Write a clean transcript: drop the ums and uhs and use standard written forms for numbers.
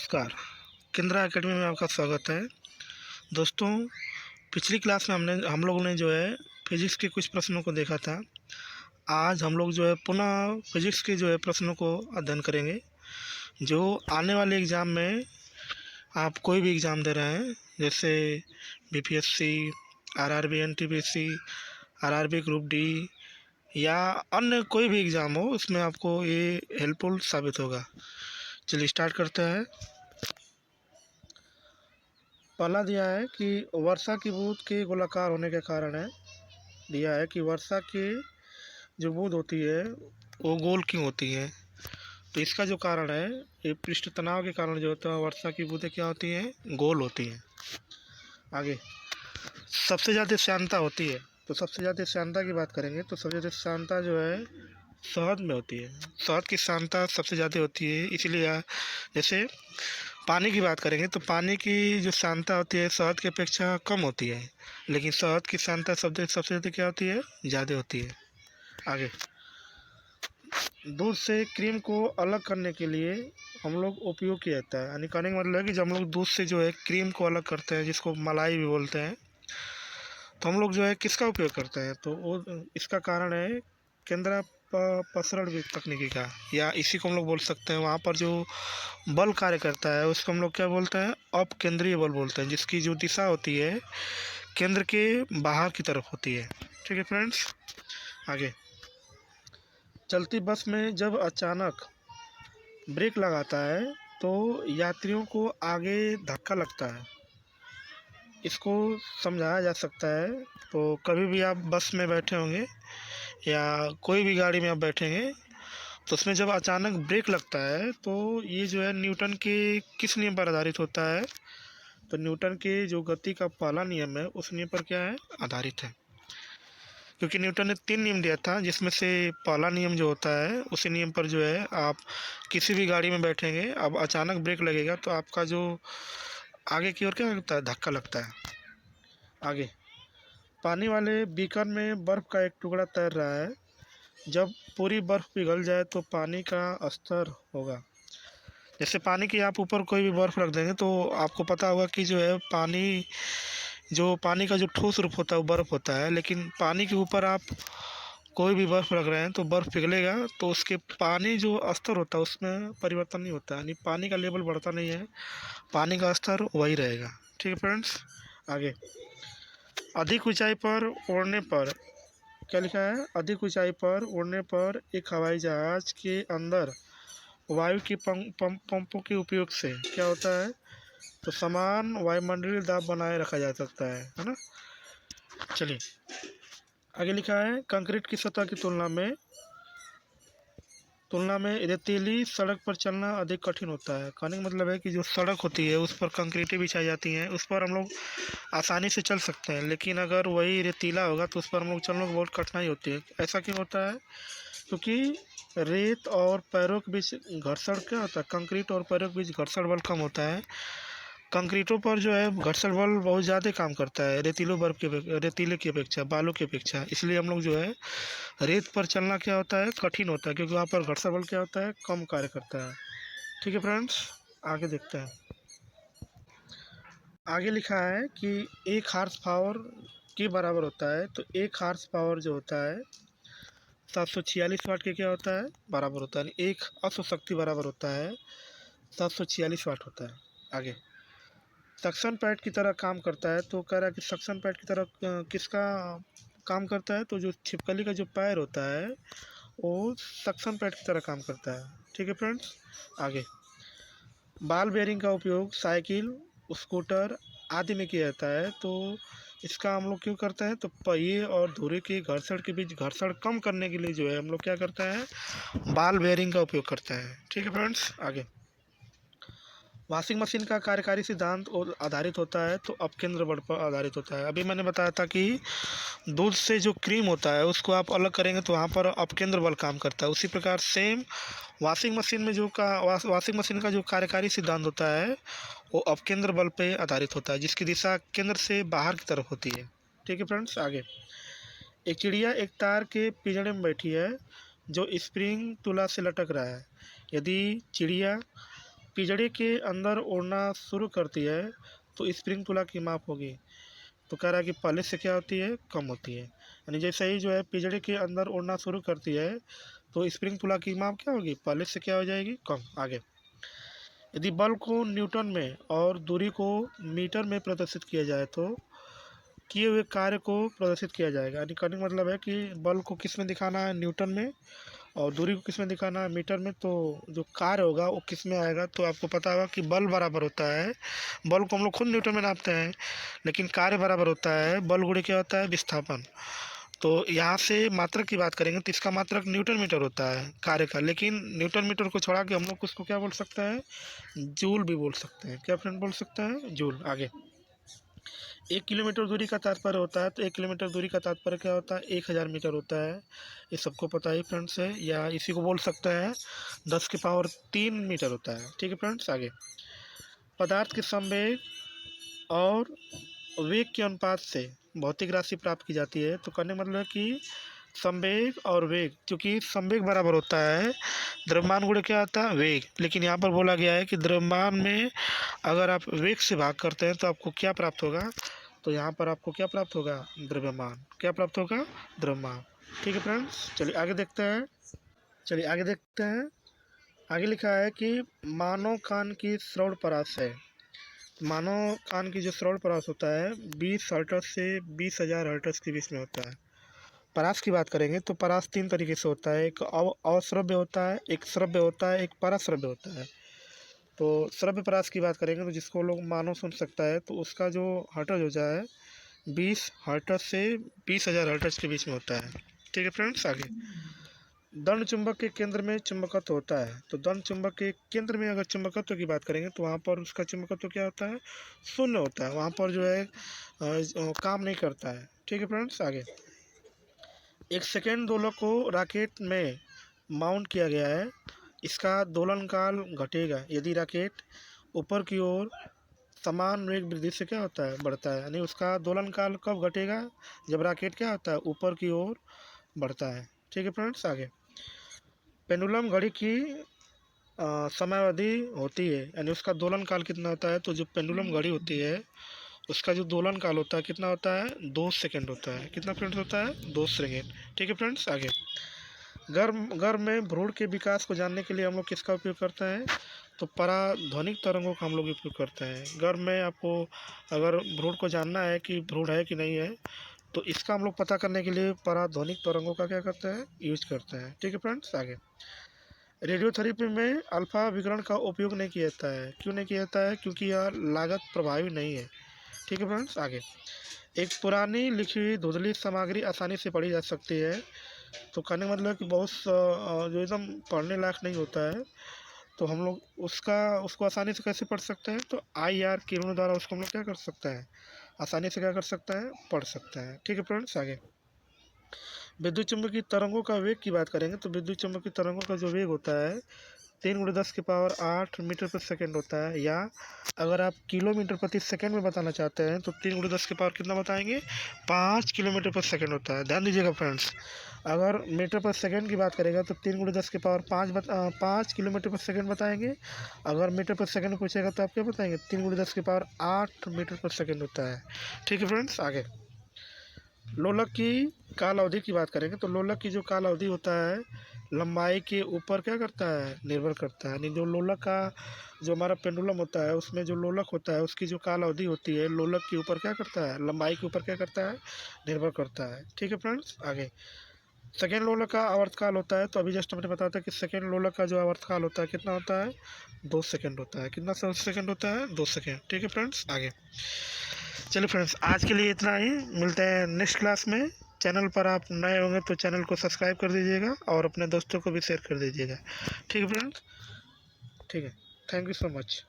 नमस्कार। केंद्रा एकेडमी में आपका स्वागत है। दोस्तों, पिछली क्लास में हम लोगों ने जो है फिजिक्स के कुछ प्रश्नों को देखा था। आज हम लोग जो है पुनः फिजिक्स के जो है प्रश्नों को अध्ययन करेंगे, जो आने वाले एग्ज़ाम में आप कोई भी एग्ज़ाम दे रहे हैं, जैसे BPSC, RRB, NTPC, RRB group D या अन्य कोई भी एग्ज़ाम हो, उसमें आपको ये हेल्पफुल साबित होगा। चलिए स्टार्ट करते हैं। पहला दिया है कि वर्षा की बूंद के गोलाकार होने के कारण है। दिया है कि वर्षा की जो बूंद होती है वो गोल क्यों होती है। तो इसका जो कारण है, ये पृष्ठ तनाव के कारण जो होता है वर्षा की बूंदें क्या होती हैं, गोल होती हैं। आगे, सबसे ज़्यादा श्यानता होती है। तो सबसे ज़्यादा श्यानता की बात करेंगे तो सबसे ज़्यादा श्यानता जो है शहद में होती है। शहद की श्यानता सबसे ज़्यादा होती है, इसलिए जैसे पानी की बात करेंगे तो पानी की जो श्यानता होती है शहद की अपेक्षा कम होती है, लेकिन शहद की श्यानता सबसे ज़्यादा क्या होती है, ज़्यादा होती है। आगे, दूध से क्रीम को अलग करने के लिए हम लोग उपयोग किया जाता है। यानी कहने का मतलब है कि जब हम लोग दूध से जो है क्रीम को अलग करते हैं, जिसको मलाई भी बोलते हैं, तो हम लोग जो है किसका उपयोग करते हैं, तो वो इसका कारण है केंद्रा पसरण तकनीकी का, या इसी को हम लोग बोल सकते हैं वहाँ पर जो बल कार्य करता है उसको हम लोग क्या बोलते हैं, अपकेंद्रीय बल बोलते हैं, जिसकी जो दिशा होती है केंद्र के बाहर की तरफ होती है। ठीक है फ्रेंड्स। आगे, चलती बस में जब अचानक ब्रेक लगाता है तो यात्रियों को आगे धक्का लगता है। इसको समझाया जा सकता है। तो कभी भी आप बस में बैठे होंगे या कोई भी गाड़ी में आप बैठेंगे तो उसमें जब अचानक ब्रेक लगता है तो ये जो है न्यूटन के किस नियम पर आधारित होता है, तो न्यूटन के जो गति का पहला नियम है उस नियम पर क्या है, आधारित है। क्योंकि न्यूटन ने 3 नियम दिया था, जिसमें से पहला नियम जो होता है उसी नियम पर जो है आप किसी भी गाड़ी में बैठेंगे, अब अचानक ब्रेक लगेगा तो आपका जो आगे की ओर क्या लगता है, धक्का लगता है। आगे, पानी वाले बीकर में बर्फ़ का एक टुकड़ा तैर रहा है। जब पूरी बर्फ़ पिघल जाए तो पानी का स्तर होगा। जैसे पानी के आप ऊपर कोई भी बर्फ़ रख देंगे तो आपको पता होगा कि जो है पानी का जो ठोस रूप होता है वो बर्फ़ होता है, लेकिन पानी के ऊपर आप कोई भी बर्फ़ रख रहे हैं तो बर्फ़ पिघलेगा तो उसके पानी जो स्तर होता है उसमें परिवर्तन नहीं होता, यानी पानी का लेवल बढ़ता नहीं है, पानी का स्तर वही रहेगा। ठीक है फ्रेंड्स। आगे, अधिक ऊंचाई पर उड़ने पर क्या लिखा है, अधिक ऊंचाई पर उड़ने पर एक हवाई जहाज के अंदर वायु के पंपों के उपयोग से क्या होता है, तो समान वायुमंडलीय दाब बनाए रखा जा सकता है ना। चलिए आगे लिखा है, कंक्रीट की सतह की तुलना में रेतीली सड़क पर चलना अधिक कठिन होता है। कहने का मतलब है कि जो सड़क होती है उस पर कंक्रीटें बिछाई जाती हैं, उस पर हम लोग आसानी से चल सकते हैं, लेकिन अगर वही रेतीला होगा तो उस पर हम लोग चलने को बहुत कठिनाई होती है। ऐसा क्यों होता है, क्योंकि रेत और पैरों के बीच घर्षण क्या होता है, कंक्रीट और पैरों के बीच घर्षण बल कम होता है। कंक्रीटों पर जो है घर्षण बल बहुत ज़्यादा काम करता है रेतीले की अपेक्षा, बालू की अपेक्षा, इसलिए हम लोग जो है रेत पर चलना क्या होता है, कठिन होता है, क्योंकि वहाँ पर घर्षण बल क्या होता है, कम कार्य करता है। ठीक है फ्रेंड्स। आगे देखते हैं। आगे लिखा है कि 1 हार्स पावर के बराबर होता है, तो 1 हार्स पावर जो होता है 746 वाट के क्या होता है, बराबर होता है। 1 अश्व शक्ति बराबर होता है 746 वाट होता है। आगे, सक्शन पैड की तरह काम करता है, तो कह रहा है कि सक्शन पैड की तरह किसका काम करता है, तो जो छिपकली का जो पैर होता है वो सक्शन पैड की तरह काम करता है। ठीक है फ्रेंड्स। आगे, बॉल बेयरिंग का उपयोग साइकिल, स्कूटर आदि में किया जाता है, तो इसका हम लोग क्यों करते हैं, तो पहिए और धुरे के घर्षण के बीच घर्षण कम करने के लिए जो है हम लोग क्या करते हैं, बॉल बेयरिंग का उपयोग करते हैं। ठीक है फ्रेंड्स। आगे, वॉशिंग मशीन का कार्यकारी सिद्धांत और आधारित होता है, तो अपकेंद्र बल पर आधारित होता है। अभी मैंने बताया था कि दूध से जो क्रीम होता है उसको आप अलग करेंगे तो वहाँ पर अपकेंद्र बल काम करता है, उसी प्रकार सेम वॉशिंग मशीन में वॉशिंग मशीन का जो कार्यकारी सिद्धांत होता है वो अपकेंद्र बल पे आधारित होता है, जिसकी दिशा केंद्र से बाहर की तरफ होती है। ठीक है फ्रेंड्स। आगे, एक चिड़िया एक तार के पिंजरे में बैठी है जो स्प्रिंग तुला से लटक रहा है। यदि चिड़िया पिंजड़े के अंदर उड़ना शुरू करती है तो स्प्रिंग तुला की माप होगी। तो कह रहा है कि पहले से क्या होती है, कम होती है। यानी जैसे ही जो है पिंजड़े के अंदर उड़ना शुरू करती है तो स्प्रिंग तुला की माप क्या होगी, पहले से क्या हो जाएगी, कम। आगे, यदि बल को न्यूटन में और दूरी को मीटर में प्रदर्शित किया जाए तो किए हुए कार्य को प्रदर्शित किया जाएगा। यानी कहने का मतलब है कि बल को किस में दिखाना है, न्यूटन में, और दूरी को किस में दिखाना है, मीटर में। तो जो कार्य होगा वो किस में आएगा, तो आपको पता होगा कि बल बराबर होता है, बल को हम लोग खुद न्यूटन में नापते हैं, लेकिन कार्य बराबर होता है बल गुणे क्या होता है, विस्थापन। तो यहाँ से मात्रक की बात करेंगे तो इसका मात्रक न्यूटन मीटर होता है कार्य का, लेकिन न्यूटन मीटर को छोड़ा के हम लोग उसको क्या बोल सकते हैं, जूल भी बोल सकते हैं। क्या फ्रेंड बोल सकते हैं, जूल। आगे, 1 किलोमीटर दूरी का तात्पर्य होता है, तो 1 किलोमीटर दूरी का तात्पर्य क्या होता है, 1000 मीटर होता है। ये सबको पता ही फ्रेंड्स है, या इसी को बोल सकते हैं 10 की पावर 3 मीटर होता है। ठीक है फ्रेंड्स। आगे, पदार्थ के संवेग और वेग के अनुपात से भौतिक राशि प्राप्त की जाती है। तो कहने का मतलब है कि संवेग और वेग, क्योंकि संवेग बराबर होता है द्रव्यमान गुणे क्या आता है, वेग। लेकिन यहाँ पर बोला गया है कि द्रव्यमान में अगर आप वेग से भाग करते हैं तो आपको क्या प्राप्त होगा, तो यहाँ पर आपको क्या प्राप्त होगा, द्रव्यमान। क्या प्राप्त होगा, द्रव्यमान। ठीक है फ्रेंड्स, चलिए आगे देखते हैं। आगे लिखा है कि मानव कान की श्रवण परास है। मानव कान की जो श्रवण परास होता है 20 हर्ट्ज से 20,000 हर्ट्ज के बीच में होता है। परास की बात करेंगे तो परास 3 तरीके से होता है, एक अश्रव्य होता है, एक श्रव्य होता है, एक पराश्रव्य होता है। तो श्रव्य परास की बात करेंगे तो जिसको लोग मानव सुन सकता है, तो उसका जो हर्ट्ज हो जाए 20 हर्ट्ज से 20,000 हर्ट्ज के बीच में होता है। ठीक है फ्रेंड्स। आगे, दंड चुंबक के केंद्र में चुंबकत्व होता है। तो दंड चुंबक के केंद्र में अगर चुंबकत्व की बात करेंगे तो वहाँ पर उसका चुंबकत्व क्या होता है, शून्य होता है। वहाँ पर जो है काम नहीं करता है। ठीक है फ्रेंड्स। आगे, एक सेकेंड दोलक को रॉकेट में माउंट किया गया है। इसका दोलन काल घटेगा यदि रॉकेट ऊपर की ओर समान वेग वृद्धि से क्या होता है, बढ़ता है। यानी उसका दोलन काल कब घटेगा, जब रॉकेट क्या होता है, ऊपर की ओर बढ़ता है। ठीक है फ्रेंड्स। आगे, पेंडुलम घड़ी की समयावधि होती है, यानी उसका दोलन काल कितना होता है। तो जो पेंडुलम घड़ी होती है उसका जो दोलन काल होता है कितना होता है, 2 सेकंड होता है। कितना फ्रेंड्स होता है, 2 सेकंड। ठीक है फ्रेंड्स। आगे, गर्भ में भ्रूण के विकास को जानने के लिए हम लोग किसका उपयोग करते हैं, तो पराध्वनिक तरंगों का हम लोग उपयोग करते हैं। गर्भ में आपको अगर भ्रूण को जानना है कि भ्रूण है कि नहीं है, तो इसका हम लोग पता करने के लिए पराध्वनिक तरंगों का क्या करते हैं, यूज करते हैं। ठीक है फ्रेंड्स। आगे, रेडियोथेरेपी में अल्फा विकिरण का उपयोग नहीं किया जाता है। क्यों नहीं किया जाता है, क्योंकि यह लागत प्रभावी नहीं है। ठीक है फ्रेंड्स। आगे, एक पुरानी लिखी हुई धुंधली सामग्री आसानी से पढ़ी जा सकती है। तो कहने का मतलब कि बहुत जो एकदम पढ़ने लायक नहीं होता है, तो हम लोग उसको आसानी से कैसे पढ़ सकते हैं, तो IR किरणों द्वारा उसको हम लोग क्या कर सकते हैं, आसानी से क्या कर सकते हैं, पढ़ सकते हैं। ठीक है फ्रेंड्स। आगे, विद्युत चुम्बकीय तरंगों का वेग की बात करेंगे तो विद्युत चुम्बकीय तरंगों का जो वेग होता है 3 × 10 की पावर 8 मीटर प्रति सेकेंड होता है। या अगर आप किलोमीटर प्रति सेकंड में बताना चाहते हैं तो 3 × 10 की पावर कितना बताएंगे, 5 किलोमीटर प्रति सेकंड होता है। ध्यान दीजिएगा फ्रेंड्स, अगर मीटर पर सेकंड की बात करेगा तो 3 × 10 की पावर 5 किलोमीटर पर सेकंड बताएंगे। अगर मीटर पर सेकंड पूछेगा तो आप क्या बताएंगे, 3 × 10 की पावर 8 मीटर पर सेकंड होता है। ठीक है फ्रेंड्स। आगे, लोलक की काल अवधि की बात करेंगे तो लोलक की जो काल अवधि होता है लंबाई के ऊपर क्या करता है, निर्भर करता है। यानी जो लोलक का जो हमारा पेंडुलम होता है उसमें जो लोलक होता है उसकी जो काल अवधि होती है लोलक के ऊपर क्या करता है, लंबाई के ऊपर क्या करता है, निर्भर करता है। ठीक है फ्रेंड्स। आगे, सेकेंड लोलक का आवर्तकाल होता है। तो अभी जस्ट मैंने बताया था कि सेकेंड लोलक का जो आवर्तकाल होता है कितना होता है, 2 सेकेंड होता है। कितना सेकेंड होता है, 2 सेकेंड। ठीक है फ्रेंड्स। आगे, चलिए फ्रेंड्स, आज के लिए इतना ही। मिलते हैं नेक्स्ट क्लास में। चैनल पर आप नए होंगे तो चैनल को सब्सक्राइब कर दीजिएगा और अपने दोस्तों को भी शेयर कर दीजिएगा। ठीक है फ्रेंड्स। ठीक है, थैंक यू सो मच।